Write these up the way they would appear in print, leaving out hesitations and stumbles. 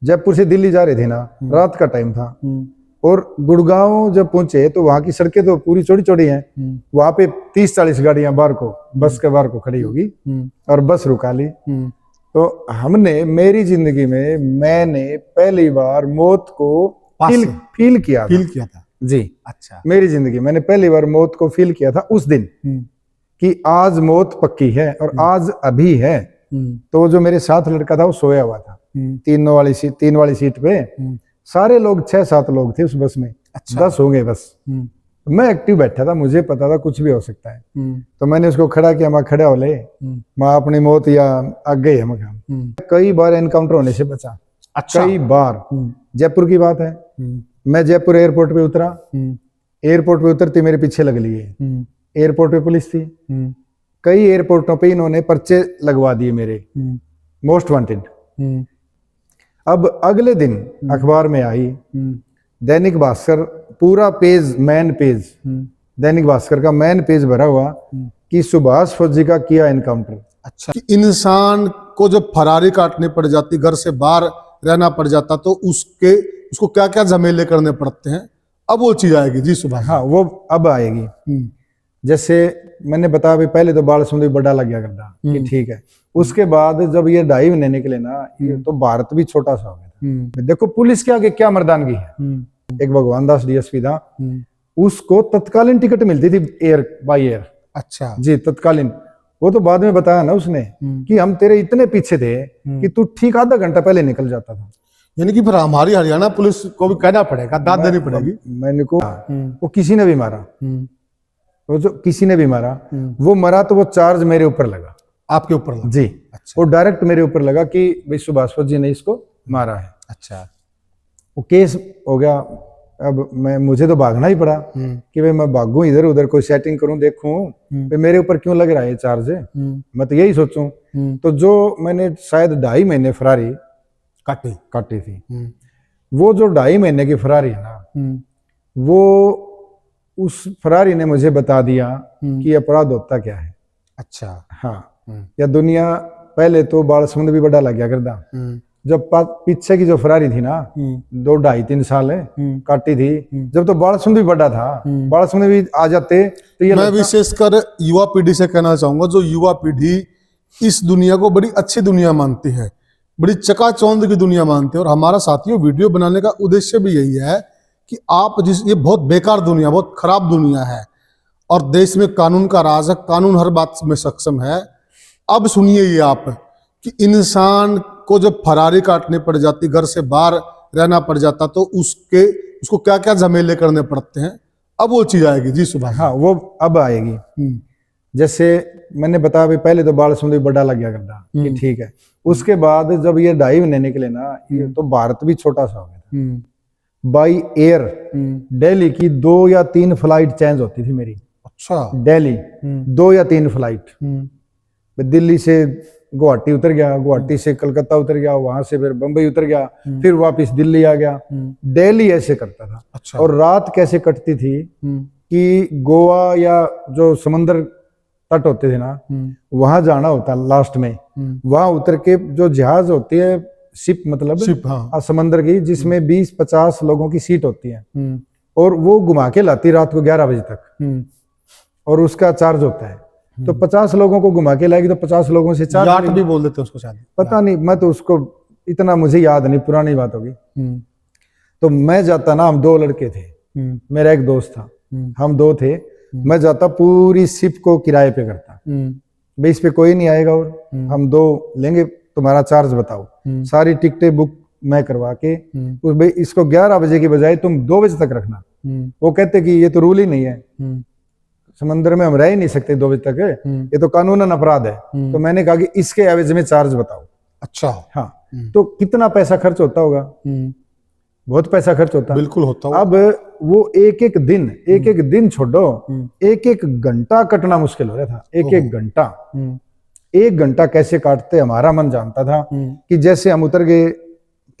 जयपुर से दिल्ली जा रहे थे ना, रात का टाइम था, और गुड़गांव जब पहुंचे तो वहां की सड़कें तो पूरी चौड़ी चौड़ी हैं, वहां पे 30-40 गाड़ियां बाहर को, बस के बाहर को खड़ी होगी, और बस रुका ली। तो हमने, मेरी जिंदगी में मैंने पहली बार मौत को फील किया था जी। अच्छा, मेरी जिंदगी मैंने पहली बार मौत को फील किया था उस दिन, कि आज मौत पक्की है और आज अभी है। तो जो मेरे साथ लड़का था वो सोया हुआ था, 3 वाली सीट पे। सारे लोग 6-7 लोग थे उस बस में। अच्छा। 10 होंगे बस। मैं एक्टिव बैठा था, मुझे पता था कुछ भी हो सकता है। तो मैंने उसको खड़ा किया, मैं खड़ा हो ले, मैं अपनी मौत या आगे है मैं। कई बार एनकाउंटर होने से बचा। अच्छा। कई बार। जयपुर की बात है, मैं जयपुर एयरपोर्ट पे उतरा, एयरपोर्ट पे उतरती मेरे पीछे लग लिए, एयरपोर्ट पे पुलिस थी। कई एयरपोर्टों पे इन्होंने पर्चे लगवा दिए मेरे, मोस्ट वांटेड। अब अगले दिन अखबार में आई दैनिक भास्कर, पूरा page, main page, Dainik Bhaskar का मेन पेज भरा हुआ कि सुभाष फौजी का किया एनकाउंटर। अच्छा, कि इंसान को जब फरारी काटनी पड़ जाती, घर से बाहर रहना पड़ जाता, तो उसको क्या क्या झमेले करने पड़ते हैं, अब वो चीज आएगी जी सुभाष। हाँ, वो अब आएगी। जैसे मैंने बताया भी, पहले तो बाल समुद्री बड़ा लग गया करता कि ठीक है। उसके बाद जब ये 2.5 महीने निकले ना, ये तो भारत भी छोटा सा हो गया। देखो पुलिस के आगे क्या मर्दानगी है। एक भगवान दास डीएसपी था, उसको तत्कालीन टिकट मिलती थी बाय एयर। अच्छा जी, तत्कालीन। वो तो बाद में बताया ना उसने कि हम तेरे इतने पीछे थे कि तू ठीक आधा घंटा पहले निकल जाता था। यानी कि फिर हमारी हरियाणा पुलिस को भी कहना पड़ेगा, दाद देनी पड़ेगी। मैंने को वो किसी ने भी मारा, वो जो किसी ने भी मारा, वो मरा तो वो चार्ज मेरे ऊपर लगा। आपके ऊपर लगा जी। अच्छा। वो डायरेक्ट मेरे ऊपर लगा कि भाई सुभाष फौजी ने इसको मारा है। अच्छा। वो केस हो गया। अब मुझे तो भागना ही पड़ा कि भाई मैं भागूं इधर उधर, कोई सेटिंग करूं, देखूं भाई मेरे ऊपर क्यों लग रहा है चार्ज। मैं तो यही सोचूं। तो जो मैंने शायद 2.5 महीने फरारी काटी थी, वो जो 2.5 महीने की फरारी है ना, वो उस फरारी ने मुझे बता दिया कि अपराध होता क्या है। अच्छा। हाँ। या दुनिया, पहले तो बाल समुद्र भी बड़ा लग गया करता। जब पीछे की जो फरारी थी ना, 2-2.5-3 साल काटी थी, जब तो बाल समुद्र भी बड़ा था, बाल समुद्र भी आ जाते तो ये मैं विशेषकर युवा पीढ़ी से कहना चाहूंगा, जो युवा पीढ़ी इस दुनिया को बड़ी अच्छी दुनिया मानती है, बड़ी चकाचौंध की दुनिया मानते हैं। और हमारा साथियों वीडियो बनाने का उद्देश्य भी यही है कि आप ये बहुत बेकार दुनिया, बहुत खराब दुनिया है, और देश में कानून का राज है, कानून हर बात में सक्षम है। अब सुनिए ये आप, कि इंसान को जब फरारी काटनी पड़ जाती, घर से बाहर रहना पड़ जाता, तो उसको क्या क्या झमेले करने पड़ते हैं, अब वो चीज आएगी जी सुभाष। हाँ, वो अब आएगी। जैसे मैंने बताया भी, पहले तो बाल समुद्री बड़ा लग गया करता कि ठीक है। उसके बाद जब ये 2.5 महीने निकले ना, ये तो भारत भी छोटा सा हो गया। बाई एयर दिल्ली की 2 या 3 फ्लाइट चेंज होती थी मेरी। अच्छा। दिल्ली 2 या 3 फ्लाइट। दिल्ली से गुवाहाटी उतर गया, गुवाहाटी से कलकत्ता उतर गया, वहां से फिर बंबई उतर गया, फिर वापस दिल्ली आ गया। दिल्ली ऐसे करता था। अच्छा। और रात कैसे कटती थी कि गोवा या जो समंदर तट होते थे ना, वहां जाना होता लास्ट में, वहां उतर के जो जहाज होती है, शिप मतलब शिप, हाँ, समंदर की, जिसमें 20-50 लोगों की सीट होती है, और वो घुमा के लाती रात को 11 बजे तक, और उसका चार्ज होता है। तो 50 लोगों को घुमा के लाएगी तो 50 लोगों से चार्ज। याट भी बोल देते उसको शायद, पता नहीं, मैं तो उसको इतना मुझे याद नहीं, पुरानी बात होगी। तो मैं जाता ना, हम 2 लड़के थे, मेरा एक दोस्त था, हम 2 थे। मैं जाता, पूरी शिप को किराए पे करता, भाई इस पे कोई नहीं आएगा और हम 2 लेंगे, तुम्हारा चार्ज बताओ। सारी टिकटें बुक मैं करवा के, भाई इसको 11 बजे की बजाय तुम 2 बजे तक रखना। वो कहते कि ये तो रूल ही नहीं है, समंदर में हम रह ही नहीं सकते 2 बजे तक, ये तो कानूनन अपराध है। तो मैंने कहा कि इसके एवज में चार्ज बताओ। अच्छा। हाँ। तो कितना पैसा खर्च होता होगा? बहुत पैसा खर्च होता। बिल्कुल होता। अब वो एक एक दिन छोड़ो, एक घंटा कटना मुश्किल हो रहा था। एक घंटा कैसे काटते हमारा मन जानता था। कि जैसे हम उतर गए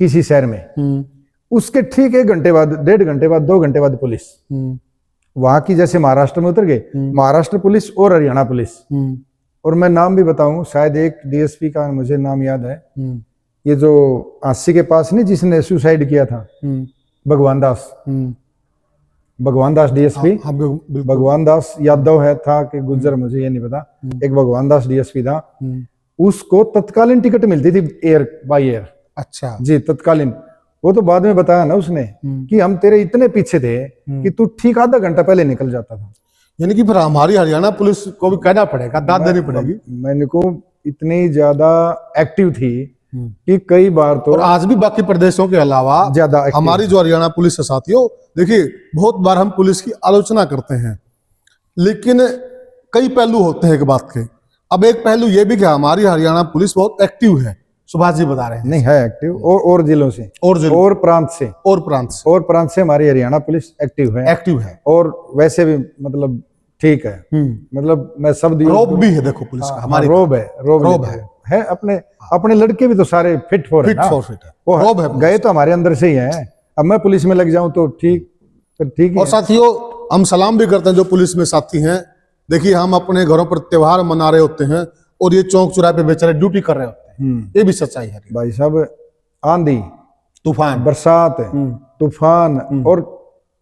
किसी शहर में, उसके ठीक 1 घंटे बाद, 1.5 घंटे बाद, 2 घंटे बाद पुलिस वहां की, जैसे महाराष्ट्र में उतर गए, महाराष्ट्र पुलिस और हरियाणा पुलिस। और मैं नाम भी बताऊं, शायद एक डीएसपी का मुझे नाम याद है, ये जो आसी के पास नहीं जिसने सुसाइड किया था, भगवान दास, भगवान दास डीएसपी, हाँ, बिल्कुल। भगवान दास यादव है था कि गुज्जर, मुझे ये नहीं पता। एक भगवान दास डीएसपी था, उसको तत्कालीन टिकट मिलती थी एयर बाय एयर। अच्छा जी, तत्कालीन। वो तो बाद में बताया ना उसने कि हम तेरे इतने पीछे थे कि तू ठीक आधा घंटा पहले निकल जाता था। यानी कि फिर हमारी हरियाणा पुलिस को भी कहना पड़ेगा, दाद देनी पड़ेगी। मैंने को इतनी ज्यादा एक्टिव थी कि कई बार तो, और आज भी बाकी प्रदेशों के अलावा ज्यादा active हमारी जो हरियाणा पुलिस है साथियों, देखिए बहुत बार हम पुलिस की आलोचना करते हैं, लेकिन कई पहलू होते हैं एक बात के। अब एक पहलू ये भी कि हमारी हरियाणा पुलिस बहुत एक्टिव है, सुभाष जी बता रहे हैं। नहीं है एक्टिव, और जिलों से, और जिलों और प्रांत से, और प्रांत से, और प्रांत से हमारी हरियाणा पुलिस एक्टिव है। एक्टिव है। और वैसे भी मतलब ठीक है, मतलब मैं शब्द रोब भी है, देखो पुलिस का हमारी रोब है, रोब है। अपने लड़के भी तो सारे fit for fit for fit है, वो रोब है। गए तो हमारे अंदर से ही है। अब मैं पुलिस में लग जाऊं तो ठीक, फिर ठीक ही और साथियों हम सलाम भी करते हैं जो पुलिस में साथी हैं। देखिए हम अपने घरों पर त्योहार मना रहे होते हैं और ये चौक चौराहे पे बेचारे ड्यूटी कर रहे होते हैं, ये भी सच्चाई है भाई साहब। आंधी तूफान बरसात तूफान और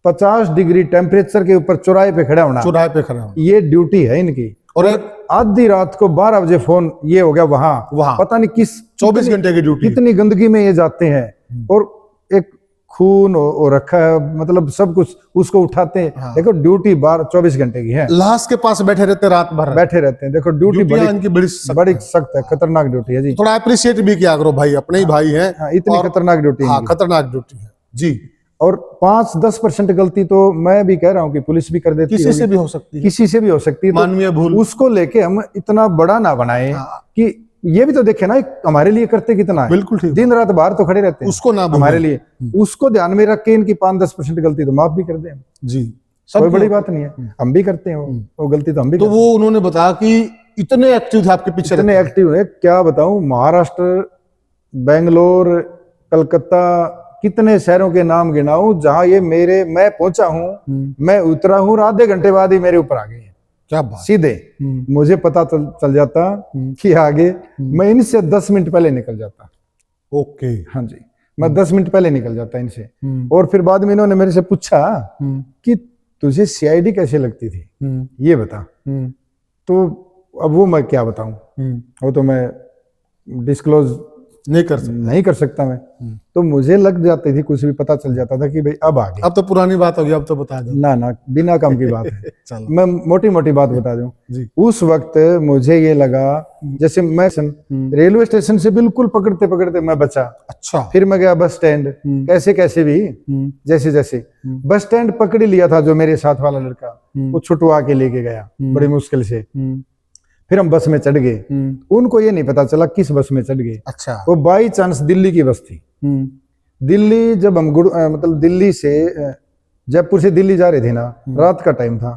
50 डिग्री टेम्परेचर के ऊपर चौराहे पे खड़ा होना, चौराहे पे खड़ा होना, ये ड्यूटी है इनकी। और आधी रात को 12 बजे फोन ये हो गया वहां पता नहीं किस 24 घंटे की ड्यूटी, कितनी गंदगी में ये जाते हैं और एक खून और रखा है, मतलब सब कुछ उसको उठाते हैं। हाँ। देखो ड्यूटी 24 घंटे की है, लाश के पास बैठे रहते रात भर, बैठे रहते हैं। देखो ड्यूटी इनकी बड़ी सख्त है, खतरनाक ड्यूटी है जी। थोड़ा अप्रिशिएट भी किया करो भाई, अपने ही भाई हैं। हाँ, इतनी खतरनाक ड्यूटी है। हाँ, खतरनाक ड्यूटी है जी। और 5-10% गलती तो मैं भी कह रहा हूँ कि पुलिस भी कर देती है, किसी से भी हो सकती है, किसी से भी हो सकती है। मानवीय भूल, उसको लेके हम इतना बड़ा ना बनाए कि ये भी तो देखे ना हमारे लिए करते कितना है। बिल्कुल ठीक, दिन रात बाहर तो खड़े रहते हैं, उसको ना हमारे लिए, उसको ध्यान में रख के इनकी 5-10% गलती तो माफ भी कर दें जी। कोई बड़ी बात नहीं है, हम भी करते हैं वो गलती तो हम भी। तो वो उन्होंने बताया कि इतने एक्टिव थे आपके पीछे, इतने एक्टिव है, क्या बताऊं। महाराष्ट्र, बेंगलोर, कलकत्ता, कितने शहरों के नाम गिनाऊं जहां ये मैं पहुंचा हूं, मैं उतरा हूं, आधे घंटे बाद ही मेरे ऊपर आ गए। क्या बात, सीधे मुझे पता चल जाता कि आगे, मैं इनसे 10 मिनट पहले निकल जाता। ओके, हाँ जी, मैं 10 मिनट पहले निकल जाता इनसे। और फिर बाद में इन्होंने मेरे से पूछा कि तुझे सीआईडी कैसे लगती थी, ये बता। तो अब वो मैं क्या बताऊं, वो तो मैं डिस्क्लोज नहीं कर सकता मैं। तो मुझे लग जाती थी, कुछ भी पता चल जाता था कि भाई अब आ गई। अब तो पुरानी बात होगी, अब तो बता दो ना, बिना काम की बात है। चलो मैं मोटी मोटी बात बता दूं जी। उस वक्त मुझे ये लगा जैसे मैं रेलवे स्टेशन से बिल्कुल पकड़ते पकड़ते मैं बचा। अच्छा, फिर मैं गया बस स्टैंड, कैसे भी जैसे बस स्टैंड पकड़ लिया था। जो मेरे साथ वाला लड़का वो छुटवा के लेके गया बड़ी मुश्किल से। फिर हम बस में चढ़ गए, उनको ये नहीं पता चला किस बस में चढ़ गए। अच्छा, वो बाई चांस दिल्ली की बस थी। दिल्ली जब हम मतलब दिल्ली से जयपुर से दिल्ली जा रहे थे ना, रात का टाइम था।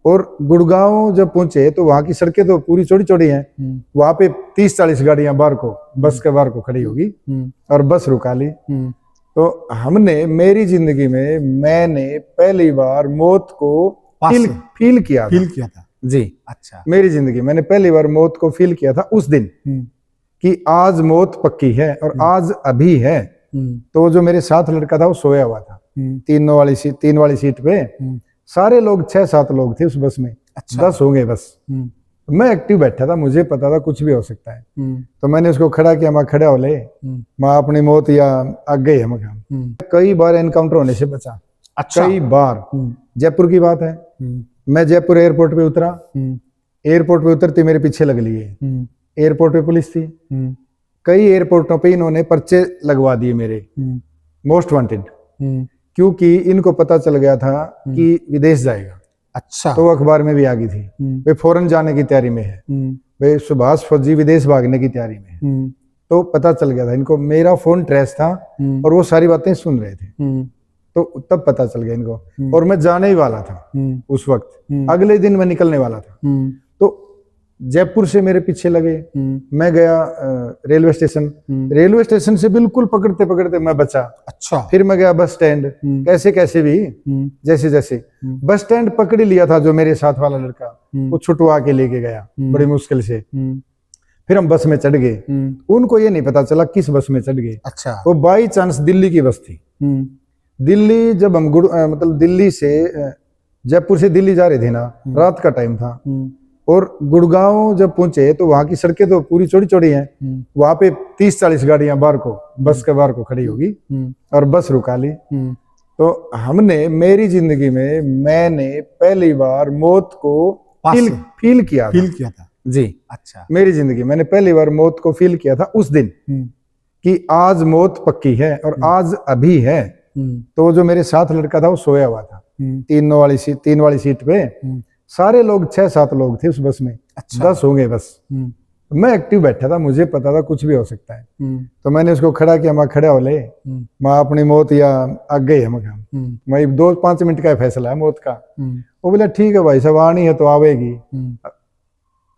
और गुड़गांव जब पहुंचे तो वहां की सड़कें तो पूरी चौड़ी चौड़ी हैं। वहां पे 30-40 गाड़ियां बाहर को, बस के बाहर को खड़ी होगी और बस रुका ली। तो हमने, मेरी जिंदगी में मैंने पहली बार मौत को फील किया था जी। अच्छा, मेरी जिंदगी मैंने पहली बार मौत को फील किया था उस दिन कि आज मौत पक्की है और आज अभी है। तो जो मेरे साथ लड़का था वो सोया हुआ था 3 वाली सीट पे। सारे लोग 6-7 लोग थे उस बस में। अच्छा। 10 होंगे बस। मैं एक्टिव बैठा था, मुझे पता था कुछ भी हो सकता है। तो मैंने उसको खड़ा किया, मैं खड़ा हो ले, मैं अपनी मौत या आगे है मैं। कई बार एनकाउंटर होने से बचा। अच्छा। कई बार। जयपुर की बात है, मैं जयपुर एयरपोर्ट पे उतरा, एयरपोर्ट पे उतरते मेरे पीछे लग लिए। एयरपोर्ट पे पुलिस थी। कई एयरपोर्टों पे इन्होंने पर्चे लगवा दिए मेरे, मोस्ट वांटेड, क्योंकि इनको पता चल गया था कि विदेश जाएगा। अच्छा। तो अखबार में भी आ गई थी, वे फौरन जाने की तैयारी में है, वे सुभाष फौजी विदेश भागने की तैयारी में है। तो पता चल गया था इनको, मेरा फोन ट्रेस था और वो सारी बातें सुन रहे थे। तो तब पता चल गया इनको। और मैं जाने ही वाला था उस वक्त, अगले दिन मैं निकलने वाला था। तो जयपुर से मेरे पीछे लगे, मैं गया रेलवे स्टेशन से बिल्कुल पकड़ते पकड़ते मैं बचा। अच्छा। फिर मैं गया बस स्टैंड, कैसे भी जैसे बस स्टैंड पकड़ लिया था। जो मेरे साथ वाला लड़का वो छुटवा के लेके गया बड़ी मुश्किल से। फिर हम बस में चढ़ गए। उनको ये नहीं पता चला किस बस में चढ़ गए। अच्छा। वो बाई चांस दिल्ली की बस थी। दिल्ली जब हम मतलब दिल्ली से जयपुर से दिल्ली जा रहे थे ना, रात का टाइम था, और गुड़गांव जब पहुंचे तो वहां की सड़कें तो पूरी चौड़ी चौड़ी हैं। वहां पे 30-40 गाड़ियां बाहर को, बस के बाहर को खड़ी होगी, और बस रुका ली। तो हमने, मेरी जिंदगी में मैंने पहली बार मौत को फील किया था जी। अच्छा। मेरी जिंदगी मैंने पहली बार मौत को फील किया था उस दिन, कि आज मौत पक्की है और आज अभी है। तो जो मेरे साथ लड़का था वो सोया हुआ था 3 वाली सीट पे। सारे लोग 6-7 लोग थे उस बस में। अच्छा। 10 होंगे बस। मैं एक्टिव बैठा था, मुझे पता था कुछ भी हो सकता है। तो मैंने उसको खड़ा किया, मैं खड़ा हो ले, मैं अपनी मौत या आगे है, मैं 2-5 मिनट का फैसला है मौत का। वो बोला ठीक है भाई साहब, आनी है तो आवेगी,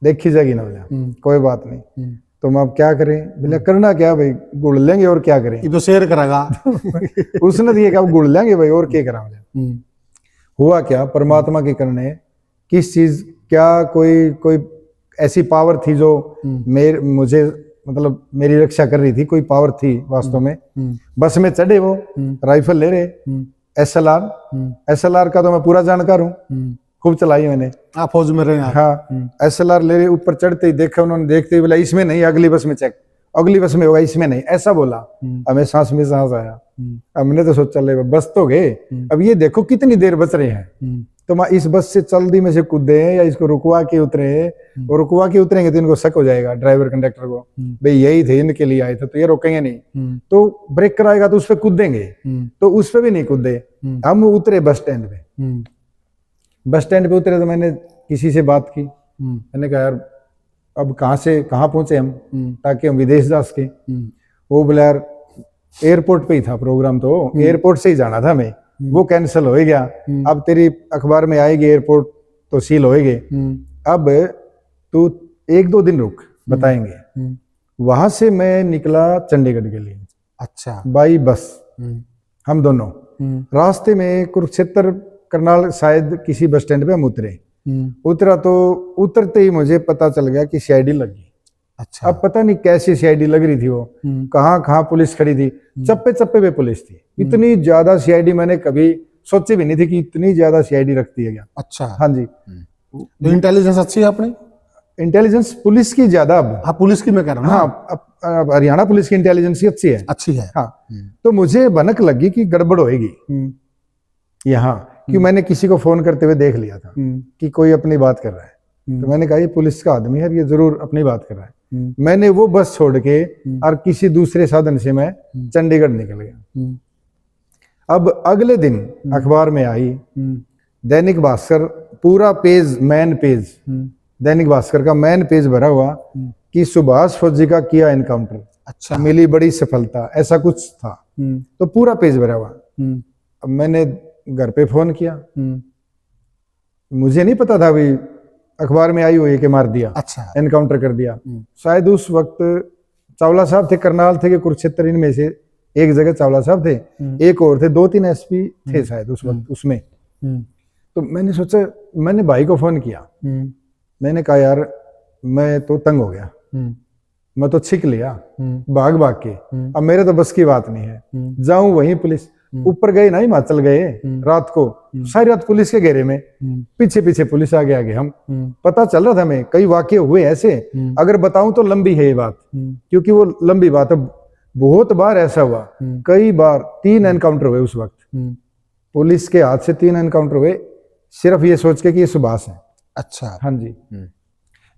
देखी जाएगी ना। बोला कोई बात नहीं। तो हम अब क्या करें? बोले करना क्या भाई, गुड़ लेंगे और क्या करें, ये तो शेयर करेगा। उसने दिए कि अब गुड़ लेंगे भाई और क्या करा। हुआ क्या, परमात्मा के करने किस चीज, क्या कोई ऐसी पावर थी जो मुझे मतलब मेरी रक्षा कर रही थी, कोई पावर थी वास्तव में। बस में चढ़े, वो राइफल ले रहे, SLR का तो मैं पूरा जानकार हूँ, खूब चलाई मैंने। आप फौज में रहे? हाँ। SLR ले रहे, ऊपर चढ़ते ही देखा उन्होंने, देखते ही बोला इसमें नहीं, अगली बस में चेक, अगली बस में होगा, इसमें नहीं, ऐसा बोला। हमें सांस में सांस आया। हमने तो सोचा ले बस तो गए, अब ये देखो कितनी देर बच रहे हैं, तो मैं इस बस से जल्दी में से कूदे या इसको रुकवा के उतरे, और रुकवा के उतरेंगे तो इनको शक हो जाएगा ड्राइवर कंडक्टर को, भाई यही थे, इनके लिए आए थे, तो ये रोकेंगे नहीं, तो ब्रेक कराएगा तो उस पर कूदेंगे, तो उस पर भी नहीं कूदे। हम उतरे बस स्टैंड पे। बस स्टैंड पे उतरे तो मैंने किसी से बात की, मैंने कहा यार अब कहाँ पहुंचे हम, ताकि हम विदेश जा सके। वो बोला यार एयरपोर्ट पे ही था प्रोग्राम, तो एयरपोर्ट से ही जाना था हमें, वो कैंसिल हो गया। अब तेरी अखबार में आएगी एयरपोर्ट तो सील होएगे, अब तू 1-2 दिन रुक, बताएंगे। वहां से मैं निकला चंडीगढ़ के लिए। अच्छा। बाई बस, हम दोनों रास्ते में कुरुक्षेत्र करनाल शायद किसी बस स्टैंड पे हम उतरा, तो उतरते ही मुझे पता चल गया कि CID लगी। अच्छा। अब पता नहीं कैसी CID लग रही थी, वो कहाँ पुलिस खड़ी थी, चप्पे चप्पे पे पुलिस थी। इतनी ज्यादा CID मैंने कभी सोची भी नहीं थी कि इतनी ज्यादा CID रखती है क्या। अच्छा। हाँ जी। तो इंटेलिजेंस अच्छी है अपनी? इंटेलिजेंस पुलिस की ज्यादा अब। हाँ पुलिस की मैं कह रहा हूँ। हाँ, अब हरियाणा पुलिस की इंटेलिजेंस ही अच्छी है। हाँ। तो मुझे भनक लगी कि गड़बड़ होगी यहाँ, कि मैंने किसी को फोन करते हुए देख लिया था कि कोई अपनी बात कर रहा है। तो मैंने कहा ये पुलिस का आदमी है, ये जरूर अपनी बात कर रहा है। मैंने वो बस छोड़ के और किसी दूसरे साधन से मैं चंडीगढ़ निकल गया। अब अगले दिन अखबार में आई दैनिक भास्कर, पूरा page, main page, Dainik Bhaskar का मेन पेज भरा हुआ कि सुभाष फौजी का किया एनकाउंटर। अच्छा। मिली बड़ी सफलता, ऐसा कुछ था। तो पूरा पेज भरा हुआ। अब मैंने घर पे फोन किया, मुझे नहीं पता था भाई अखबार में आई हुई है कि मार दिया। अच्छा। एनकाउंटर कर दिया। शायद उस वक्त चावला साहब थे, करनाल थे कि कुरुक्षेत्र, इनमें से एक जगह चावला साहब थे, एक और थे, 2-3 SP थे शायद उस वक्त उसमें। तो मैंने सोचा, मैंने भाई को फोन किया, मैंने कहा यार मैं तो तंग हो गया, मैं तो छिक लिया भाग के, अब मेरे तो बस की बात नहीं है, जाऊं वहीं पुलिस। ऊपर गए ना, हिमाचल गए रात को, सारी रात पुलिस के घेरे में, पीछे पीछे पुलिस आगे हम। पता चल रहा था हमें कई वाकये हुए ऐसे, अगर बताऊं तो लंबी है ये बात, क्योंकि वो लंबी बात है। बहुत बार ऐसा हुआ, कई बार 3 एनकाउंटर हुए उस वक्त, पुलिस के हाथ से 3 एनकाउंटर हुए, सिर्फ ये सोच के कि ये सुभाष है। अच्छा। हाँ जी।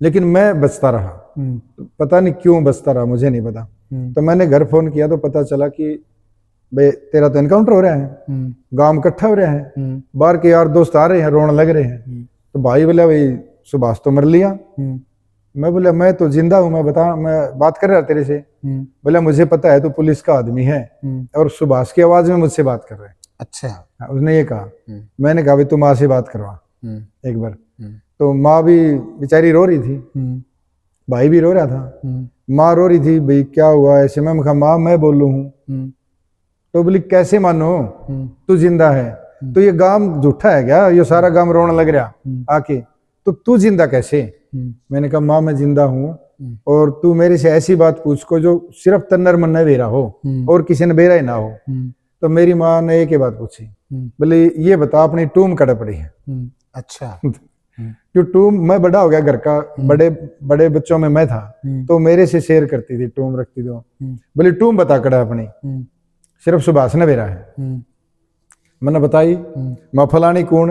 लेकिन मैं बचता रहा, पता नहीं क्यों बचता रहा, मुझे नहीं पता। तो मैंने घर फोन किया तो पता चला कि भाई तेरा तो एनकाउंटर हो रहा है, गांव इकट्ठा हो रहा है, बाहर के यार दोस्त आ रहे हैं, रोने लग रहे हैं। तो भाई बोला भाई सुभाष तो मर लिया। मैं बोला मैं तो जिंदा हूं, मैं बात कर रहा तेरे से। बोला मुझे पता है तो पुलिस का आदमी है और सुभाष की आवाज में मुझसे बात कर रहे हैं। अच्छा। उसने ये कहा। मैंने कहा भाई तू माँ से बात करवा एक बार। तो माँ भी बेचारी रो रही थी, भाई भी रो रहा था, माँ रो रही थी, भाई क्या हुआ ऐसे। मैं कहा माँ मैं बोलू हूँ। तो बोली कैसे मानो, तू जिंदा है तो ये गांव झूठा है क्या, ये सारा गांव रोने लग रहा आके, तो तू जिंदा कैसे। मैंने कहा माँ मैं जिंदा हूँ, और तू मेरे से ऐसी बात पूछ को जो सिर्फ तन्नर मन्ना बेरा हो और किसी ने बेरा ही ना हो। तो मेरी माँ ने एक ही बात पूछी, बोले ये बता अपनी टूम कड़ा पड़ी है। अच्छा। क्यों टूम, मैं बड़ा हो गया घर का, बड़े बड़े बच्चों में मैं था, तो मेरे से शेयर करती थी, टूम रखती थी। बोले टूम बता कड़ा अपनी, सिर्फ सुभाष ने बेरा है। मैंने बताई, मैं फलानी कौन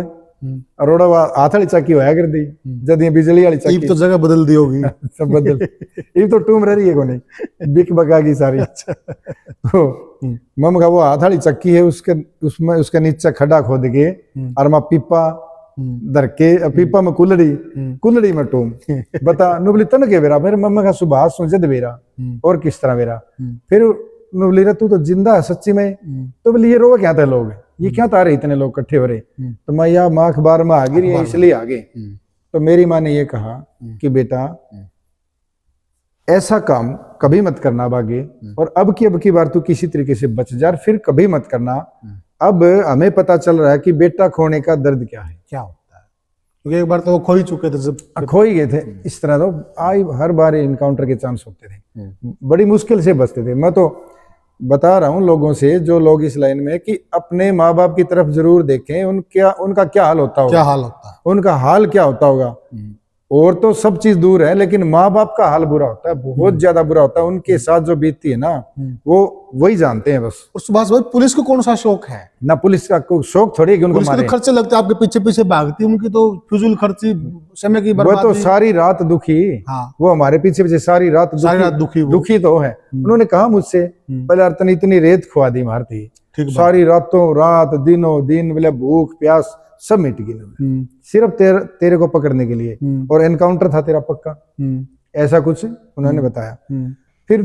अरोड़ा हाथ वाली चाकी होया कर दी, जद ये बिजली वाली चाकी तो जगह बदल दी होगी। सब बदल, ये तो टूम रह रही है को नहीं, बिक बका की सारी। तो मम का वो हाथ वाली चक्की है, उसमें उसके नीचे खड्डा खोद के और मैं पीपा धर के, पीपा में कुलड़ी में टूम बता नुबली तन के बेरा। फिर मम्मा का सुभाष सोचे दे बेरा और किस तरह बेरा। फिर नुबली रे तू तो जिंदा है सच्ची में, तो बोली ये रोवे क्या था लोग, ये क्या तारे इतने लोग इकट्ठे हो रहे। तो मैं या माँ अखबार में आ गई है इसलिए आगे। तो मेरी माँ ने ये कहा कि बेटा ऐसा काम कभी मत करना बागे, और अब की बार तू किसी तरीके से बच जा, फिर कभी मत करना। अब हमें पता चल रहा है कि बेटा खोने का दर्द क्या है, क्या होता है, क्योंकि एक बार तो वो खो ही चुके थे, जब खो ही गए थे। इस तरह तो हर बार इनकाउंटर के चांस होते थे, बड़ी मुश्किल से बचते थे। मैं तो बता रहा हूं लोगों से, जो लोग इस लाइन में, कि अपने माँ बाप की तरफ जरूर देखें, उनका क्या हाल होता होगा, क्या हाल होता है, उनका हाल क्या होता होगा। और तो सब चीज दूर है, लेकिन माँ बाप का हाल बुरा होता है, बहुत ज्यादा बुरा होता है। उनके साथ जो बीतती है ना, वो वही जानते हैं बस। और सुभाष भाई पुलिस को कौन सा शौक है? ना पुलिस का कोई शौक थोड़ी है कि उनको पुलिस के मारे। तो खर्चे लगते हैं, आपके पीछे पीछे भागती है, उनकी तो फिजूल खर्ची, समय की वो बर्बादी। तो सारी रात दुखी, हाँ। वो हमारे पीछे पीछे सारी रात दुखी वो। दुखी तो है। उन्होंने कहा मुझसे, पहले अर्तन इतनी रेत खुआ दी मारती, सारी रात दिनों दिन, बोले भूख प्यास सब मिट गई, सिर्फ तेरे को पकड़ने के लिए, और एनकाउंटर था तेरा पक्का, ऐसा कुछ उन्होंने बताया। फिर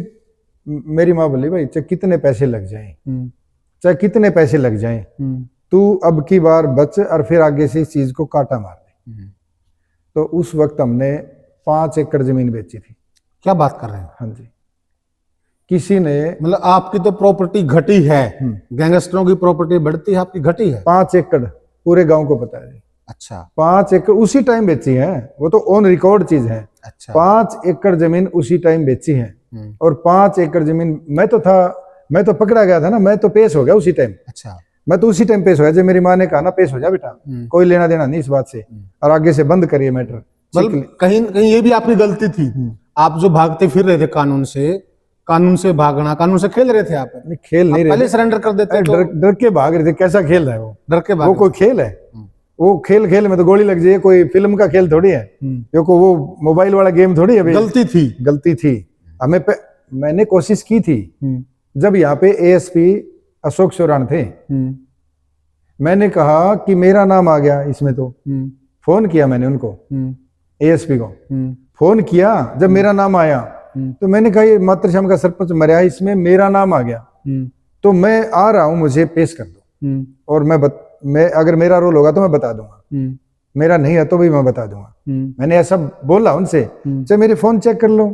मेरी माँ बोली, भाई चाहे कितने पैसे लग जाएं, चाहे कितने पैसे लग जाएं, तू अब की बार बच और फिर आगे से इस चीज को काटा मार दे। तो उस वक्त हमने 5 एकड़ जमीन बेची थी। क्या बात कर रहे हैं? हाँ जी। किसी ने, मतलब आपकी तो प्रॉपर्टी घटी है, गैंगस्टरों की प्रॉपर्टी बढ़ती है, आपकी घटी है। 5 एकड़ पूरे गांव को पता है। अच्छा। 5 एकड़ उसी टाइम बेची है, वो तो ऑन रिकॉर्ड चीज है। अच्छा। 5 एकड़ जमीन उसी टाइम बेची है, और 5 एकड़ जमीन मैं तो पकड़ा गया था ना, मैं तो पेश हो गया उसी टाइम। अच्छा। मैं तो उसी टाइम पेश हो गया जब मेरी माँ ने कहा ना, पेश हो जा बेटा, कोई लेना देना नहीं इस बात से, और आगे से बंद करिए मैटर। कहीं कहीं ये भी आपकी गलती थी, आप जो भागते फिर रहे थे कानून से भागना, कानून से खेल रहे थे आप। खेल नहीं रहे, पहले सरेंडर कर देते। डर के भाग रहे थे। कैसा खेल है वो? डर के भाग, वो कोई खेल है? वो खेल में तो गोली लग जाए, कोई फिल्म का खेल थोड़ी है, वो मोबाइल वाला गेम थोड़ी है। गलती थी हमें मैंने कोशिश की थी। जब यहाँ पे एएसपी अशोक चौरान थे, मैंने कहा कि मेरा नाम आ गया इसमें, तो फोन किया मैंने उनको, एएसपी को फोन किया। जब मेरा नाम आया तो मैंने कहा ये मातृश्याम का सरपंच मरा है, इसमें मेरा नाम आ गया, तो मैं आ रहा हूं, मुझे पेश कर दो, और मैं अगर मेरा रोल होगा तो मैं बता दूंगा, मेरा नहीं है तो भी मैं बता दूंगा। मैंने ऐसा बोला उनसे, चाहे मेरे फोन चेक कर लो,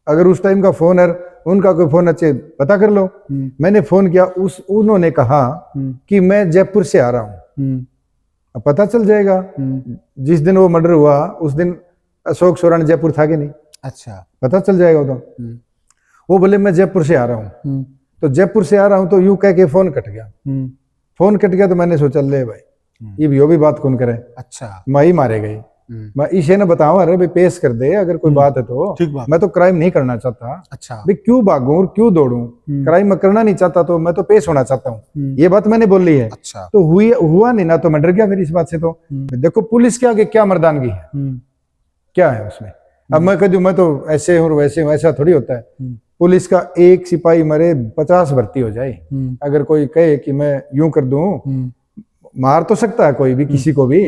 अगर उस टाइम का फोन है, उनका कोई फोन अच्छे पता कर लो। मैंने फोन किया, उन्होंने कहा कि मैं जयपुर से आ रहा हूँ, अब पता चल जाएगा। जिस दिन वो मर्डर हुआ उस दिन अशोक चौरान जयपुर था कि नहीं? अच्छा। पता चल जाएगा तो। वो बोले मैं जयपुर से आ रहा हूँ, तो जयपुर से आ रहा हूँ, तो यूं कह के फोन कट गया। फोन कट गया तो मैंने सोचा ले भाई ये भी बात कौन करे। अच्छा। मैं ही मारे गई, मैं इसे न बताऊं, अरे भाई पेश कर दे अगर कोई बात है तो। ठीक बात। मैं तो क्राइम नहीं करना चाहता। अच्छा। भाई क्यों भागूं और क्यों दौड़ूं, क्राइम मैं करना नहीं चाहता, तो मैं तो पेश होना चाहता हूँ, ये बात मैंने बोली है। अच्छा। तो हुआ नहीं ना, तो मैं डर गया फिर इस बात से। तो देखो पुलिस के आगे क्या मर्दानगी है, क्या है उसमें। अब मैं कह दूं मैं तो ऐसे हूं वैसे हूं, ऐसा थोड़ी होता है। पुलिस का एक सिपाही मरे 50 भर्ती हो जाए। अगर कोई कहे कि मैं यूं कर दूं, मार तो सकता है कोई भी किसी को भी,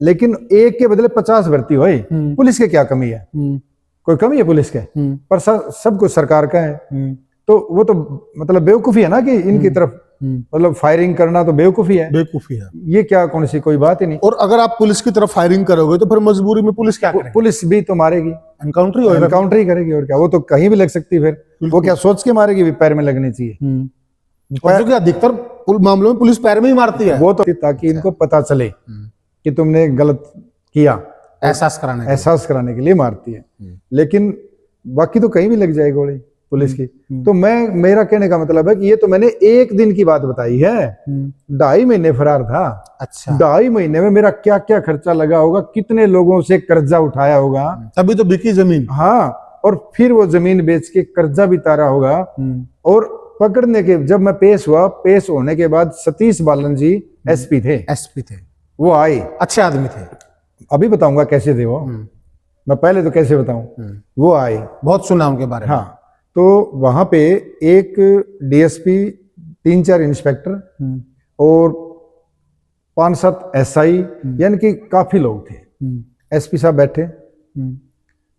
लेकिन एक के बदले 50 भर्ती होए, पुलिस के क्या कमी है? कोई कमी है पुलिस के? पर सब कुछ सरकार का है। तो वो तो मतलब बेवकूफी है ना कि इनकी तरफ मतलब फायरिंग करना तो बेवकूफी है। ये क्या कौन सी कोई बात ही नहीं। और अगर आप पुलिस की तरफ फायरिंग करोगे तो फिर मजबूरी में पुलिस क्या करेगी? पुलिस भी तो मारेगी, एनकाउंटर ही करेगी, और क्या। वो तो कहीं भी लग सकती है, फिर वो क्या सोच के मारेगी भी पैर में लगनी चाहिए। और जो अधिकतर मामलों में पुलिस पैर में ही मारती है, वो तो ताकि इनको पता चले कि तुमने गलत किया, एहसास कराने के लिए मारती है। लेकिन बाकी तो कहीं भी लग जाए गोली पुलिस की। तो मेरा कहने का मतलब है कि ये तो मैंने एक दिन की बात बताई है, 2.5 महीने फरार था। अच्छा, 2.5 महीने में मेरा क्या क्या खर्चा लगा होगा, कितने लोगों से कर्जा उठाया होगा। तभी तो बिकी जमीन। हाँ, और फिर वो जमीन बेच के कर्जा भी तारा होगा। और पकड़ने के जब मैं पेश हुआ, पेश होने के बाद सतीश बालन जी एसपी थे, एसपी थे, वो आए। अच्छे आदमी थे। अभी बताऊंगा कैसे थे वो, मैं पहले तो कैसे बताऊं। वो आए, बहुत सुना उनके बारे में। हाँ, तो वहां पे एक डीएसपी, 3-4 इंस्पेक्टर और 5-7 एसआई, यानी कि काफी लोग थे। एसपी साहब बैठे,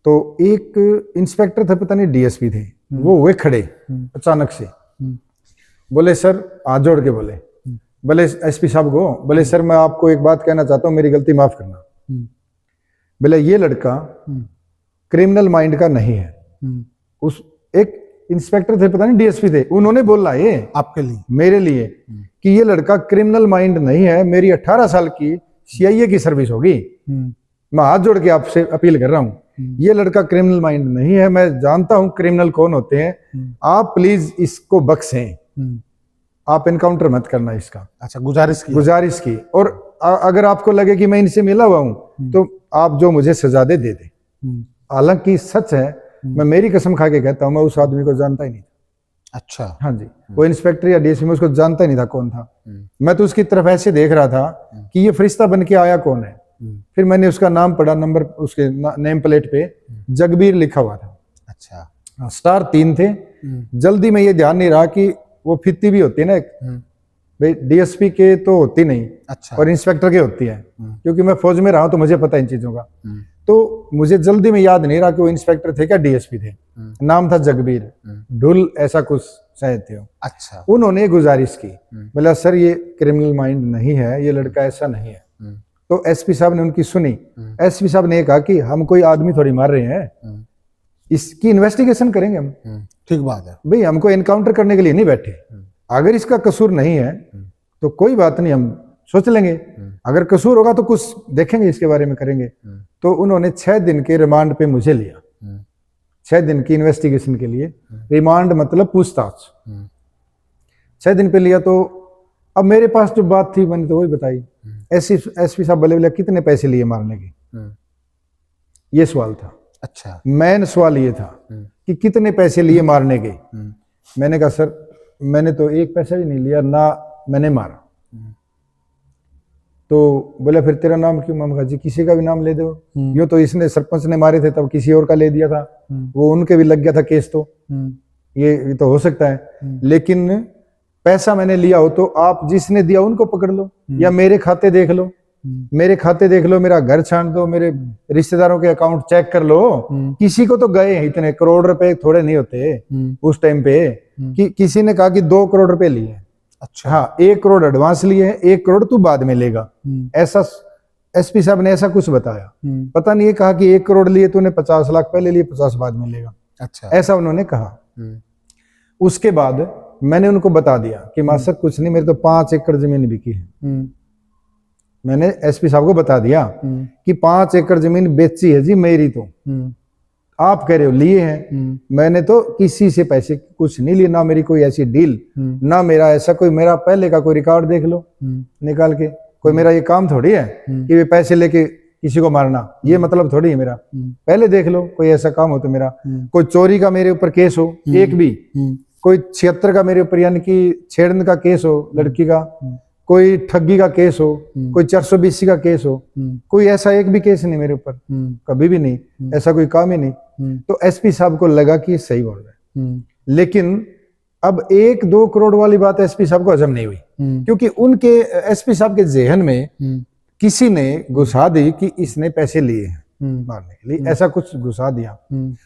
तो एक इंस्पेक्टर थे, पता नहीं डीएसपी थे, वो हुए खड़े अचानक से। बोले सर, हाथ जोड़ के बोले एसपी साहब को, बोले सर मैं आपको एक बात कहना चाहता हूँ, मेरी गलती माफ करना। बोले ये लड़का क्रिमिनल माइंड का नहीं है। उस एक इंस्पेक्टर थे, पता नहीं डीएसपी थे, उन्होंने बोला ये आपके लिए, मेरे लिए, कि ये लड़का क्रिमिनल माइंड नहीं है, मेरी 18 साल की सीआईए की सर्विस होगी, मैं हाथ जोड़ के आपसे अपील कर रहा हूं, ये लड़का क्रिमिनल माइंड नहीं है, मैं जानता हूं क्रिमिनल कौन होते हैं, आप प्लीज इसको बख्शें, आप एनकाउंटर मत करना इसका। अच्छा, गुजारिश की। और अगर आपको लगे कि मैं इनसे मिला हुआ हूं तो आप जो मुझे सजा दे दे। हालांकि सच है, मैं मेरी कसम खा के कहता हूं, मैं उस आदमी को जानता ही नहीं था। अच्छा, हाँ जी, वो इंस्पेक्टर या डीएसपी में उसको जानता ही नहीं था कौन था। मैं तो उसकी तरफ ऐसे देख रहा था कि ये फरिश्ता बन के आया कौन है। फिर मैंने उसका नाम पढ़ा, नंबर उसके नेम प्लेट पे जगबीर लिखा हुआ था। अच्छा, स्टार 3 थे। जल्दी में ये ध्यान नहीं रहा कि वो फित्ती भी होती है ना, भाई डीएसपी के तो होती नहीं, अच्छा, और इंस्पेक्टर के होती है, क्योंकि मैं फौज में रहा हूं तो मुझे पता है इन चीजों का। तो मुझे जल्दी में याद नहीं रहा कि वो इंस्पेक्टर थे क्या डीएसपी थे। नाम था जगबीर ढुल, ऐसा कुछ शायद थे। अच्छा, उन्होंने गुजारिश की, बोला सर ये क्रिमिनल माइंड नहीं है, ये लड़का ऐसा नहीं है। तो एसपी साहब ने उनकी सुनी। एसपी साहब ने कहा कि हम कोई आदमी थोड़ी मार रहे हैं, इसकी इन्वेस्टिगेशन करेंगे हम। ठीक बात है भाई, हमको एनकाउंटर करने के लिए नहीं बैठे, अगर इसका कसूर नहीं है तो कोई बात नहीं, हम सोच लेंगे, अगर कसूर होगा तो कुछ देखेंगे, इसके बारे में करेंगे। तो उन्होंने 6 दिन के रिमांड पे मुझे लिया, 6 दिन की इन्वेस्टिगेशन के लिए। रिमांड मतलब पूछताछ, 6 दिन पे लिया। तो अब मेरे पास जो बात थी मैंने तो वही बताई। एसपी साहब बोले कितने पैसे लिए मारने के, ये सवाल था। अच्छा, मेन सवाल ये था कि कितने पैसे लिए मारने के। मैंने कहा सर मैंने तो एक पैसा भी नहीं लिया, ना मैंने मारा। तो बोले फिर तेरा नाम क्यों? मैंने कहा जी किसी का भी नाम ले दो, यो तो इसने सरपंच ने मारे थे तब किसी और का ले दिया था, वो उनके भी लग गया था केस, तो ये तो हो सकता है। लेकिन पैसा मैंने लिया हो तो आप जिसने दिया उनको पकड़ लो, या मेरे खाते देख लो, मेरे खाते देख लो, मेरा घर छान दो, मेरे रिश्तेदारों के अकाउंट चेक कर लो। किसी को तो गए हैं, इतने करोड़ रुपए थोड़े नहीं होते उस टाइम पे। कि किसी ने कहा कि 2 करोड़ रुपए लिए। अच्छा, हाँ, 1 करोड़ एडवांस लिए हैं, 1 करोड़ तू बाद में लेगा, ऐसा एसपी साहब ने ऐसा कुछ बताया। पता नहीं, ये कहा कि 1 करोड़ लिए तूने 50 लाख पहले लिए, 50 बाद में लेगा। अच्छा, ऐसा उन्होंने कहा। उसके बाद मैंने उनको बता दिया कि मास्टर कुछ नहीं, मेरे तो 5 एकड़ जमीन बिकी है। मैंने एसपी साहब को बता दिया कि 5 एकड़ जमीन बेची है जी मेरी, तो आप कह रहे हो लिए हैं, मैंने तो किसी से पैसे कुछ नहीं लिए, ना मेरी कोई ऐसी डील, ना मेरा ऐसा कोई, मेरा पहले का कोई रिकॉर्ड देख लो निकाल के, कोई मेरा ये काम थोड़ी है कि वे पैसे लेके किसी को मारना, ये मतलब थोड़ी है मेरा। पहले देख लो कोई ऐसा काम हो तो मेरा, कोई चोरी का मेरे ऊपर केस हो एक भी, कोई 76 का मेरे ऊपर यानी कि छेड़ने का केस हो लड़की का, कोई ठगी का केस हो, कोई 420 का केस हो, कोई ऐसा एक भी केस नहीं मेरे ऊपर, कभी भी नहीं, ऐसा कोई काम ही नहीं। तो एसपी साहब को लगा कि सही बोल रहे हैं। लेकिन अब 1-2 करोड़ वाली बात एसपी साहब को हजम नहीं हुई, क्योंकि उनके एसपी साहब के जहन में किसी ने घुसा दी कि इसने पैसे लिए हैं मारने के लिए, ऐसा कुछ घुसा दिया,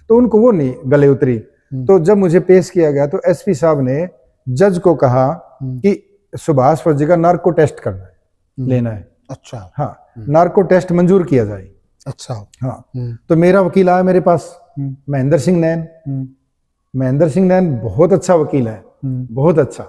तो उनको वो नहीं गले उतरी। तो जब मुझे पेश किया गया तो एसपी साहब ने जज को कहा कि सुभाष फौजी का नार्को टेस्ट करना है, लेना है। अच्छा, हाँ, नार्को टेस्ट मंजूर किया जाए। अच्छा, हाँ, तो मेरा वकील आया मेरे पास, महेंद्र सिंह नैन। महेंद्र सिंह नैन बहुत अच्छा वकील है, बहुत अच्छा,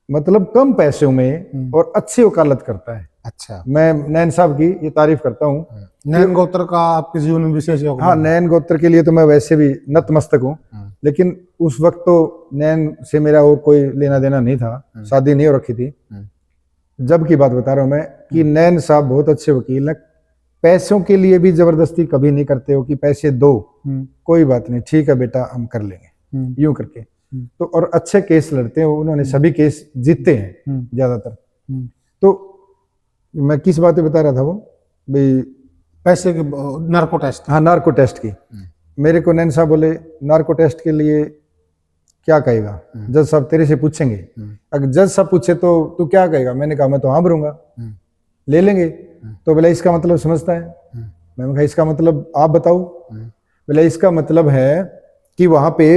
मतलब कम पैसों में और अच्छी वकालत करता है। अच्छा। मैं नैन साहब की ये तारीफ करता हूँ। नैन गोत्र का आपके जीवन में विशेष योगदान? हाँ, नैन गोत्र के लिए तो मैं वैसे भी नतमस्तक हूँ, लेकिन उस वक्त तो नैन से मेरा और कोई लेना देना नहीं था, शादी नहीं हो रखी थी। जब की बात बता रहा हूँ मैं कि नैन साहब बहुत अच्छे वकील हैं, पैसों के लिए भी जबरदस्ती कभी नहीं करते हो कि पैसे दो, कोई बात नहीं, ठीक है बेटा हम कर लेंगे, यूं करके। तो और अच्छे केस लड़ते हैं, उन्होंने सभी केस जीतते हैं ज्यादातर। तो मैं किस बात पे बता रहा था वो भाई, पैसे के नार्को टेस्ट? हाँ, नार्को टेस्ट की। मेरे को नैन साहब बोले नार्को टेस्ट के लिए क्या कहेगा, जज साहब तेरे से पूछेंगे, अगर जज साहब पूछे तो तू क्या कहेगा? मैंने कहा मैं तो हाँ भरूंगा, ले लेंगे। तो बोले इसका मतलब समझता है? मैंने कहा इसका मतलब आप बताओ। बोले इसका मतलब है कि वहां पे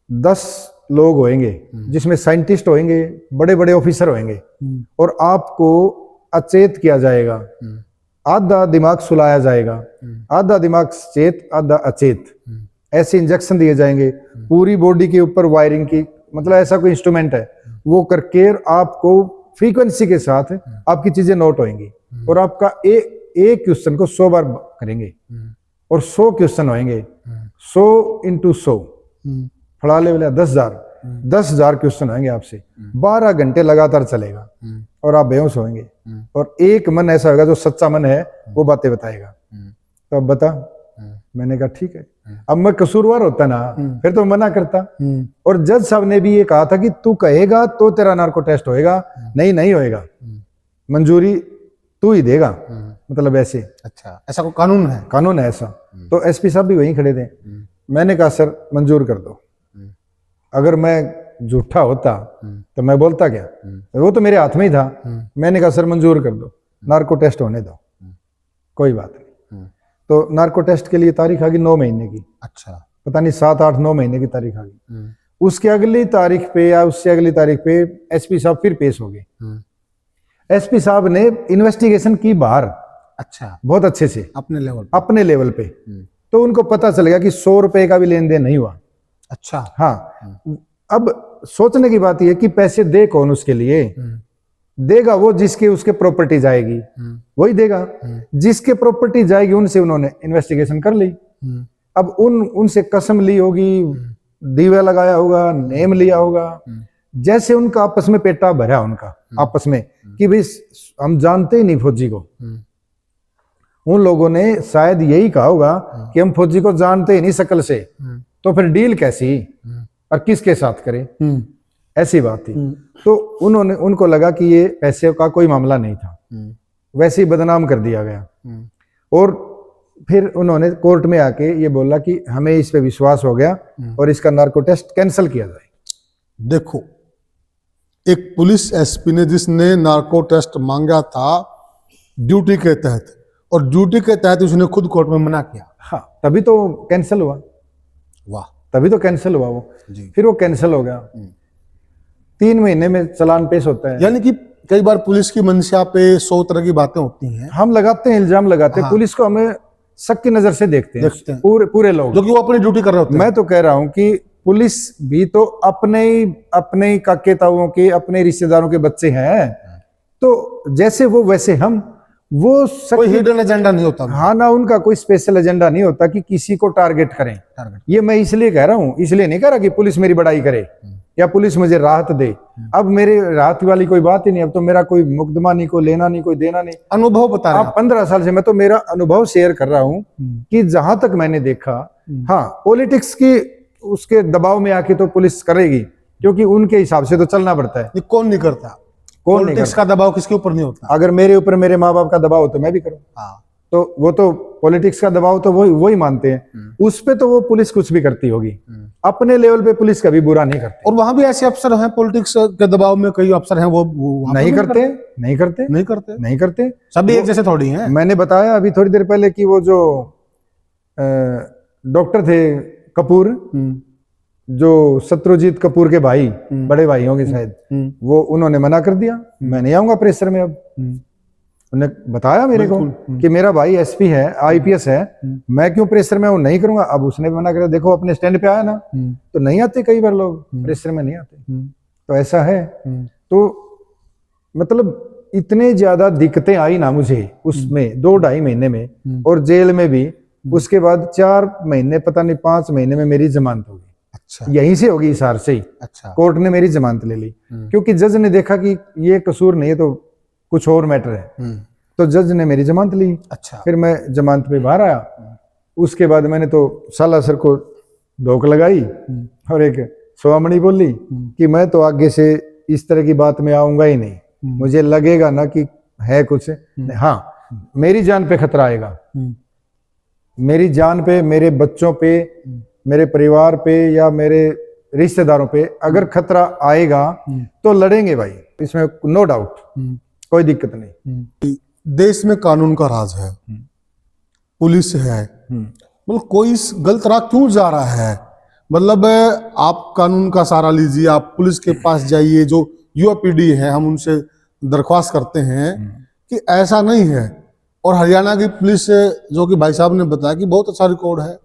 10 लोग होंगे जिसमें साइंटिस्ट होंगे, बड़े बड़े ऑफिसर होंगे, और आपको अचेत किया जाएगा, आधा दिमाग सुलाया जाएगा, आधा दिमाग चेत आधा अचेत, ऐसे इंजेक्शन दिए जाएंगे, पूरी बॉडी के ऊपर वायरिंग की, मतलब ऐसा कोई इंस्ट्रूमेंट है वो करके आपको फ्रीक्वेंसी के साथ आपकी चीजें नोट होंगी, और आपका एक क्वेश्चन को 100 बार करेंगे, और 100 क्वेश्चन होंगे, 100 × 100 फड़ा ले 10,000 क्वेश्चन होंगे आपसे, 12 घंटे लगातार चलेगा, और आप बेहोश होंगे, और एक मन ऐसा होगा जो सच्चा मन है वो बातें बताएगा। तो अब बता, मैंने कहा ठीक है। अब मैं कसूरवार होता ना फिर तो मना करता, और जज साहब ने भी ये कहा था कि तू कहेगा तो तेरा नार्को टेस्ट होएगा, नहीं होएगा, मंजूरी तू ही देगा, मतलब ऐसे। अच्छा, ऐसा कोई कानून है? कानून है ऐसा। तो एसपी साहब भी वहीं खड़े थे। मैंने कहा सर मंजूर कर दो, अगर मैं झूठा होता तो मैं बोलता क्या, वो तो मेरे हाथ में ही था। मैंने कहा सर मंजूर कर दो, नार्को टेस्ट होने दो, कोई बात नहीं। तो नार्को टेस्ट के लिए तारीख आ गई 9 महीने की। अच्छा, पता नहीं 7, 8, 9 महीने की तारीख आ गई। उसके अगली तारीख पे या उससे अगली तारीख पे एसपी साहब फिर पेश हो गए। एसपी साहब ने इन्वेस्टिगेशन की बाहर, अच्छा, बहुत अच्छे से अपने लेवल पे। तो उनको पता चल गया कि 100 रुपए का भी लेन देन नहीं हुआ। अच्छा, हाँ। अब सोचने की बात यह कि पैसे दे कौन उसके लिए? देगा वो जिसके उसके प्रॉपर्टी जाएगी, वही देगा। जिसके प्रॉपर्टी जाएगी उनसे उन्होंने इन्वेस्टिगेशन कर ली। अब उनसे कसम ली होगी, दीवा लगाया होगा, नेम लिया होगा, जैसे उनका आपस में पेटा भरा उनका आपस में कि भाई हम जानते ही नहीं फौजी को। उन लोगों ने शायद यही कहा होगा कि हम फौजी को जानते ही नहीं शकल से, तो फिर डील कैसी और किसके साथ करें, ऐसी बात थी। तो उनको लगा कि ये पैसे का कोई मामला नहीं था, वैसे ही बदनाम कर दिया गया। और फिर उन्होंने कोर्ट में आके ये बोला कि हमें इस पे विश्वास हो गया और इसका नार्को टेस्ट कैंसिल किया जाए। देखो, एक पुलिस एसपी ने जिसने नार्को टेस्ट मांगा था ड्यूटी के तहत, और ड्यूटी के तहत उसने खुद कोर्ट में मना किया। हाँ, तभी तो कैंसिल हुआ। वाह, तभी तो कैंसिल हुआ वो जी। फिर वो कैंसिल हो गया। 3 महीने में चालान पेश होता है। यानी कि कई बार पुलिस की मंशा पे 100 तरह की बातें होती हैं, हम लगाते हैं, इल्जाम लगाते हैं। हाँ। पुलिस को हमें शक की नजर से देखते हैं पूरे लोग, जो कि वो अपनी ड्यूटी कर रहे होते हैं। मैं तो कह रहा हूं कि पुलिस भी तो अपने ही काके ताऊओं के, अपने रिश्तेदारों के बच्चे हैं, तो जैसे वो वैसे हम। वो कोई हिडन एजेंडा नहीं होता। हाँ ना, उनका कोई स्पेशल एजेंडा नहीं होता कि किसी को टारगेट करें। ये मैं इसलिए कह रहा हूँ, इसलिए नहीं कह रहा कि पुलिस मेरी बड़ाई करे या पुलिस मुझे राहत दे। अब मेरे राहत वाली कोई बात ही नहीं। अब तो मेरा कोई मुकदमा नहीं, कोई लेना नहीं, कोई देना नहीं। अनुभव बता रहे हैं। 15 साल से मैं तो मेरा अनुभव शेयर कर रहा हूँ कि जहां तक मैंने देखा, हाँ, पॉलिटिक्स की उसके दबाव में आके तो पुलिस करेगी, क्योंकि उनके हिसाब से तो चलना पड़ता है। ये कौन नहीं करता? पॉलिटिक्स का दबाव किसके ऊपर नहीं होता? अगर मेरे ऊपर मेरे माँ बाप का दबाव हो तो मैं भी करूँ। हाँ, तो वो तो पॉलिटिक्स का दबाव तो वही मानते हैं। उस पे तो वो पुलिस कुछ भी करती होगी, अपने लेवल पे पुलिस कभी बुरा नहीं करती। और वहां भी ऐसे अफसर हैं पॉलिटिक्स के दबाव में, कई अफसर हैं वो नहीं करते। सभी एक जैसे थोड़ी हैं। मैंने बताया अभी थोड़ी देर पहले कि वो जो डॉक्टर थे कपूर, जो शत्रुजीत कपूर के भाई, बड़े भाई होंगे शायद, वो उन्होंने मना कर दिया, मैं नहीं आऊंगा प्रेशर में। अब उन्होंने बताया मेरे को कि मेरा भाई एसपी है, आईपीएस है, मैं क्यों प्रेशर में नहीं करूंगा। अब उसने भी मना कर दिया। देखो अपने स्टैंड पे आया ना, तो नहीं आते कई बार लोग प्रेशर में नहीं आते। तो ऐसा है। तो मतलब इतने ज्यादा दिक्कतें आई ना मुझे उसमें 2-2.5 महीने में, और जेल में भी। उसके बाद 4 महीने, पता नहीं 5 महीने में मेरी जमानत हो गई। अच्छा यहीं से होगी, हिसार से ही। अच्छा। कोर्ट ने मेरी जमानत ले ली, क्योंकि जज ने देखा कि ये कसूर नहीं है तो कुछ और मैटर है, तो जज ने मेरी जमानत ली। अच्छा। फिर मैं जमानत पे बाहर आया। उसके बाद मैंने तो साला सर को धोख लगाई और एक स्वामणी बोली कि मैं तो आगे से इस तरह की बात में आऊंगा ही नहीं, मुझे लगेगा ना कि है कुछ, हाँ मेरी जान पे खतरा आएगा, मेरी जान पे, मेरे बच्चों पे, मेरे परिवार पे या मेरे रिश्तेदारों पे अगर खतरा आएगा तो लड़ेंगे भाई, इसमें नो डाउट, कोई दिक्कत नहीं। देश में कानून का राज है, पुलिस है, मतलब कोई गलत राह क्यों जा रहा है? मतलब आप कानून का सहारा लीजिए, आप पुलिस के पास जाइए, जो युवा पीढ़ी है हम उनसे दरख्वास्त करते हैं कि ऐसा नहीं है। और हरियाणा की पुलिस, जो कि भाई साहब ने बताया कि बहुत अच्छा रिकॉर्ड है,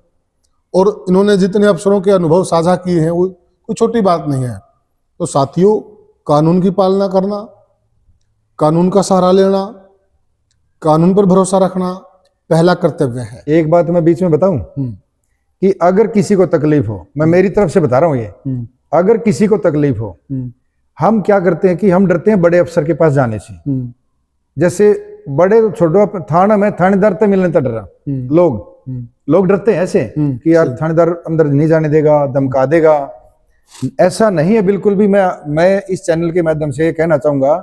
और इन्होंने जितने अफसरों के अनुभव साझा किए हैं वो कोई छोटी बात नहीं है। तो साथियों, कानून की पालना करना, कानून का सहारा लेना, कानून पर भरोसा रखना पहला कर्तव्य है। एक बात मैं बीच में बताऊं कि अगर किसी को तकलीफ हो, मैं मेरी तरफ से बता रहा हूं ये, अगर किसी को तकलीफ हो, हम क्या करते हैं कि हम डरते हैं बड़े अफसर के पास जाने से। जैसे बड़े तो छोड़ो, थाना में थानेदार तो मिलने तक डरा, लोग डरते हैं ऐसे कि यार थानेदार अंदर नहीं जाने देगा, धमका देगा। ऐसा नहीं है बिल्कुल भी। मैं इस चैनल के माध्यम से कहना चाहूंगा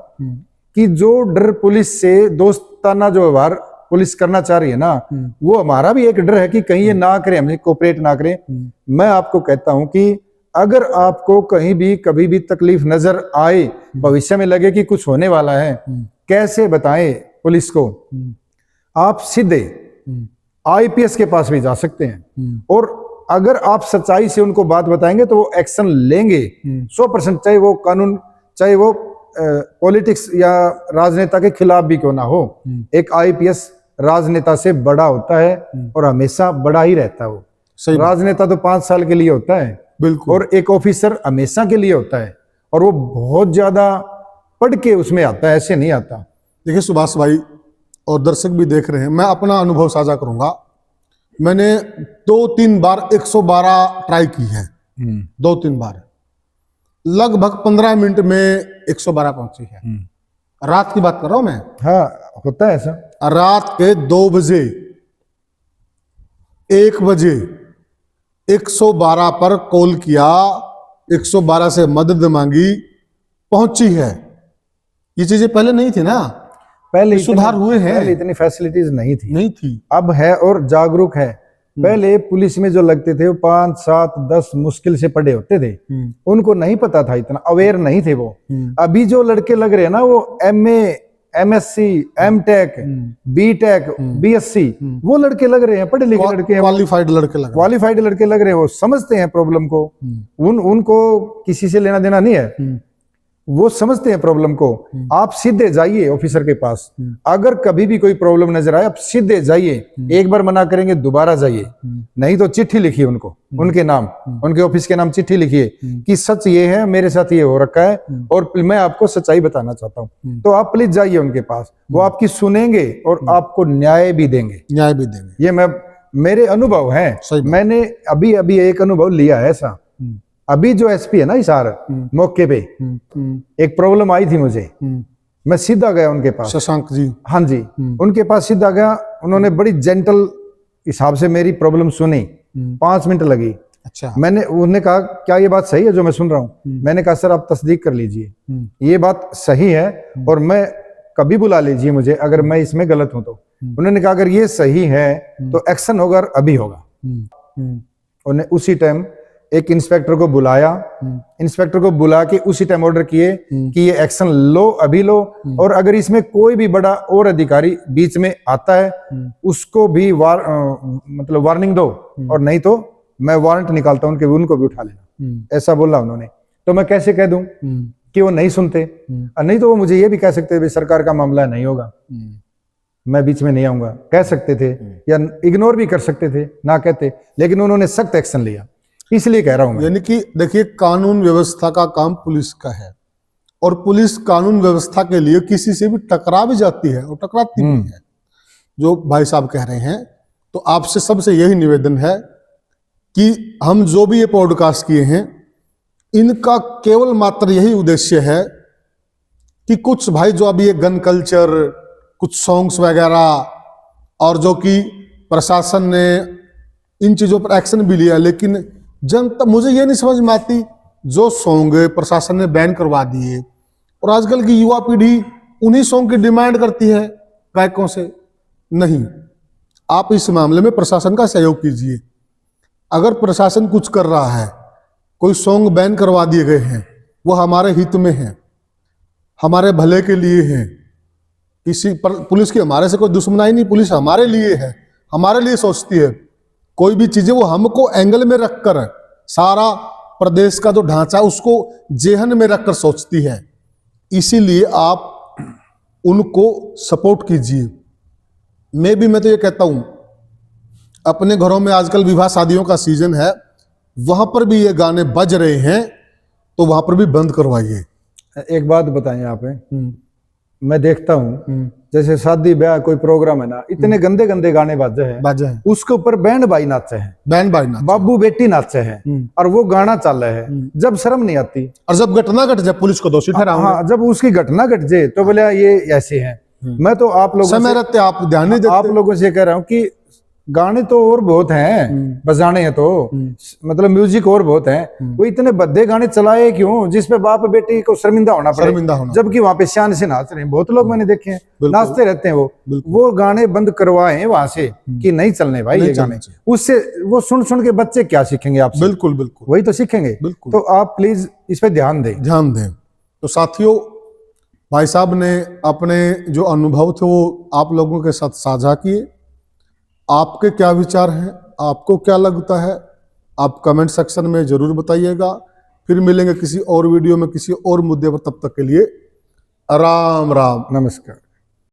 कि जो डर पुलिस से, दोस्ताना जो व्यवहार पुलिस करना चाह रही है ना, वो हमारा भी एक डर है कि कहीं ये ना करें, हमसे कोऑपरेट ना करें। मैं आपको कहता हूं कि अगर आपको कहीं भी कभी भी तकलीफ नजर आए, भविष्य में लगे कि कुछ होने वाला है, कैसे बताएं पुलिस को, आप सीधे आईपीएस के पास भी जा सकते हैं, और अगर आप सच्चाई से उनको बात बताएंगे तो वो एक्शन लेंगे 100%, चाहे वो कानून, चाहे वो पॉलिटिक्स या राजनेता के खिलाफ भी क्यों ना हो। एक आईपीएस राजनेता से बड़ा होता है और हमेशा बड़ा ही रहता है वो। राजनेता तो 5 साल के लिए होता है, बिल्कुल, और एक ऑफिसर हमेशा के लिए होता है, और वो बहुत ज्यादा पढ़ के उसमें आता है, ऐसे नहीं आता। देखिए सुभाष भाई और दर्शक भी देख रहे हैं, मैं अपना अनुभव साझा करूंगा। मैंने 2-3 बार 112 ट्राई की है, 2-3 बार, लगभग 15 मिनट में 112 पहुंची है। रात की बात कर रहा हूं मैं। हाँ, होता है ऐसा। रात के 2 बजे, 1 बजे 112 पर कॉल किया, 112 से मदद मांगी, पहुंची है। ये चीजें पहले नहीं थी ना, पहले सुधार हुए हैं, पहले इतनी फैसिलिटीज नहीं थी, अब है और जागरूक है। पहले पुलिस में जो लगते थे वो 5, 7, 10 मुश्किल से पढ़े होते थे, उनको नहीं पता था, इतना अवेयर नहीं थे वो। अभी जो लड़के लग रहे हैं ना, वो MA, MSc, MTech, BTech, BSc, वो लड़के लग रहे हैं, पढ़े लिखे लड़के हैं, क्वालिफाइड लड़के लग रहे हैं, वो समझते हैं प्रॉब्लम को। उनको किसी से लेना देना नहीं है, वो समझते हैं प्रॉब्लम को। आप सीधे जाइए ऑफिसर के पास, अगर कभी भी कोई प्रॉब्लम नजर आए आप सीधे जाइए, एक बार मना करेंगे दोबारा जाइए, नहीं तो चिट्ठी लिखिए उनको, उनके नाम, उनके ऑफिस के नाम चिट्ठी लिखिए कि सच ये है, मेरे साथ ये हो रखा है और मैं आपको सच्चाई बताना चाहता हूँ। तो आप प्लीज जाइए उनके पास, वो आपकी सुनेंगे और आपको न्याय भी देंगे। ये मेरे अनुभव है, मैंने अभी एक अनुभव लिया है ऐसा। अभी जो एसपी है ना हिसार, मौके पे एक प्रॉब्लम आई थी मुझे, मैं सीधा गया उनके पास, शशांक जी, हाँ जी, उनके पास सीधा गया। उन्होंने बड़ी जेंटल हिसाब से मेरी प्रॉब्लम सुनी, 5 मिनट लगी। अच्छा, उन्होंने कहा क्या ये बात सही है जो मैं सुन रहा हूँ? मैंने कहा सर आप तस्दीक कर लीजिए, ये बात सही है और मैं कभी बुला लीजिए मुझे अगर मैं इसमें गलत हूं तो। उन्होंने कहा अगर ये सही है तो एक्शन होगा और अभी होगा। उन्हें उसी टाइम एक इंस्पेक्टर को बुलाया, इंस्पेक्टर को बुला के उसी टाइम ऑर्डर किए कि ये एक्शन लो, अभी लो, और अगर इसमें कोई भी बड़ा और अधिकारी बीच में आता है उसको भी मतलब वार्निंग दो, और नहीं तो मैं वारंट निकालता हूं उनको भी उठा लेना, ऐसा बोला उन्होंने। तो मैं कैसे कह दूं कि वो नहीं सुनते? नहीं तो वो मुझे ये भी कह सकते थे सरकार का मामला नहीं होगा, मैं बीच में नहीं आऊंगा, कह सकते थे, या इग्नोर भी कर सकते थे, ना कहते, लेकिन उन्होंने सख्त एक्शन लिया। इसलिए कह रहा हूं मैं। यानी कि देखिए, कानून व्यवस्था का काम पुलिस का है और पुलिस कानून व्यवस्था के लिए किसी से भी टकरा भी जाती है और टकराती भी है, जो भाई साहब कह रहे हैं। तो आपसे सबसे यही निवेदन है कि हम जो भी ये पॉडकास्ट किए हैं, इनका केवल मात्र यही उद्देश्य है कि कुछ भाई जो अभी ये गन कल्चर, कुछ सॉन्ग्स वगैरह, और जो कि प्रशासन ने इन चीज़ों पर एक्शन भी लिया, लेकिन जनता, मुझे ये नहीं समझ में आती, जो सॉन्ग प्रशासन ने बैन करवा दिए और आजकल की युवा पीढ़ी उन्हीं सॉन्ग की डिमांड करती है गायकों से। नहीं, आप इस मामले में प्रशासन का सहयोग कीजिए। अगर प्रशासन कुछ कर रहा है, कोई सॉन्ग बैन करवा दिए गए हैं, वो हमारे हित में है, हमारे भले के लिए है। किसी पर पुलिस की हमारे से कोई दुश्मनाई नहीं, पुलिस हमारे लिए है, हमारे लिए सोचती है। कोई भी चीजें वो हमको एंगल में रखकर, सारा प्रदेश का जो ढांचा उसको जेहन में रखकर सोचती है। इसीलिए आप उनको सपोर्ट कीजिए। मैं तो ये कहता हूं, अपने घरों में आजकल विवाह शादियों का सीजन है, वहां पर भी ये गाने बज रहे हैं, तो वहां पर भी बंद करवाइए। एक बात बताएं यहाँ पे, मैं देखता हूँ जैसे शादी ब्याह कोई प्रोग्राम है ना, इतने गंदे गंदे गाने बाजे हैं, उसके ऊपर बैंड बाई नाचे हैं, बैंड बाई नाचे, बाबू बेटी नाचे हैं, और वो गाना चल रहा है। जब शर्म नहीं आती, और जब घटना घट जाए पुलिस को दोषी ठहराओगे। हाँ, जब उसकी घटना घट जाए तो बोले ये ऐसे हैं। मैं तो आप लोगों समय रहते आप ध्यान नहीं देते। आप लोगों से कह रहा हूँ कि गाने तो और बहुत हैं, बजाने हैं तो मतलब म्यूजिक और बहुत हैं, वो इतने भद्दे गाने चलाए क्यों जिसपे बाप बेटी को शर्मिंदा होना पड़े, जबकि वहां पे शान से नाच रहे हैं। बहुत लोग मैंने देखे हैं नाचते रहते हैं। वो गाने बंद करवाए वहां से कि नहीं चलने भाई ये गाने। उससे वो सुन सुन के बच्चे क्या सीखेंगे आपसे? बिल्कुल बिल्कुल वही तो सीखेंगे। तो आप प्लीज इस पे ध्यान दें। तो साथियों, भाई साहब ने अपने जो अनुभव थे वो आप लोगों के साथ साझा किए। आपके क्या विचार हैं, आपको क्या लगता है, आप कमेंट सेक्शन में जरूर बताइएगा। फिर मिलेंगे किसी और वीडियो में किसी और मुद्दे पर, तब तक के लिए राम राम, नमस्कार।